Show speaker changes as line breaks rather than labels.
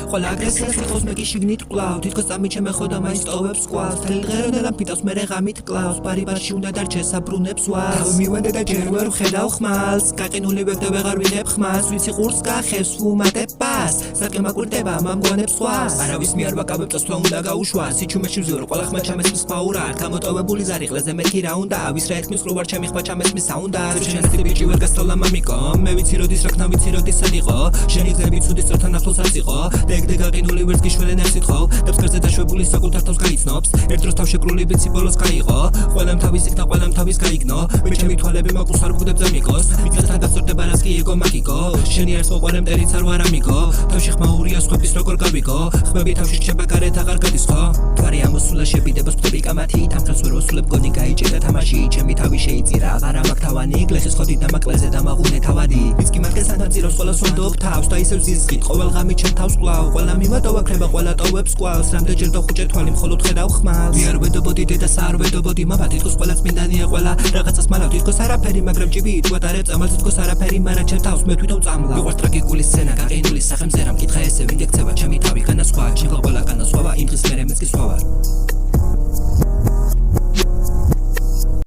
ყველა აგრესიას იხოს მე კი შიგნით ყვლავ თითქოს წამიჩემე ხო და მაინც ტოვებს ყვალს თელი დღეროდელა ფიტავს მე ღამით კლავს ბარი-ბარში უნდა დარჩეს აბრუნებს ვას თავი მივენდე და ჯერ ვერ ვხედავ ხმალს გაყინული ვექ და ვეღარ ვიღებ ხმას ვიცი ყურს გახევს ვუმატებ პას საკე მაკვირდება მამგონებს ხვას არავის მიარ ვაკავებ წასვლა უნდა გაუშვას სიჩუმეში ვზორო ყველა ხმა ჩამესმის ფაურა გამოტოვებული ზარიღლეზე მეთქი რა უნდა ვისრა ეთქმის ყრუ ვარ ჩემი ხმა ჩამესმის საუნდა შენსი ბიჭი ვერ გასწავლა მამიკო მე ვიცი როდის რა ქნა ვიცი როდის სად იყო შენი გზები ცუდი სწორთან ახლოს არ იყო დეგ გაყინული ვერც გიშველი ნერსით ხო დაბსკერზე დაშვებული საკუთარ თავს გაიცნობს ერთ დროს თავშეკრული ბიცი ბოლოს გაიყო ყველამ თავის იქნა ყველამ თავის გაიგნო მე ჩემი თვალები მაკუს არ ვგდებზე მიკოს მიწასთან დასწორდება რას კი ego მაგიკო შენი არც მოყოლე მტერიც არ ვარ ამიგო თავში ხმაურია სხვების როგორ გავიგო ხმები თავში რჩება გარეთ აღარ გადის ხო თვარი ამოსულა შებიდებას ვხდები კამათი თამქრას ვერ ვასულებ გონი გაიჭირდა თამაში ჩემი თავი შეიწირა აღარ ამაქვს თავანი გლეხის ხოდი დამაკლეზე დამაღუნე თავადი ვიც კი მაგას ანაწიროს ყველა სვანდობ თავს და ისევ ზიზღით ყოველ ღამე ჩემ თავს ყლავ ყველა მიმატოვა ქრება ყველა ტოვებს ყვალს რამდენჯერ დავხუჭე თვალი მხოლოდ ხედავ ხმალს მე არ ვედობოდი დედას არ ვედობოდი მამა თითქოს ყველა წმინდანია ყველა რაღაცას მალავ თითქოს არაფერი მაგრამ ჭიბი იტყვატარებ წამალ თითქოს არაფერი მაგრამ ჩემ თავს მე თვითონ წამლა ვიყავს ტრაგიკული სცენა გაყინული სახელმზე რა მკითხა ესე ვინ გექცევა ჩემი თავი განასხვა ჩემ ყველა განასხვავა იმ დღის მერე მეც კი სხვა ვარ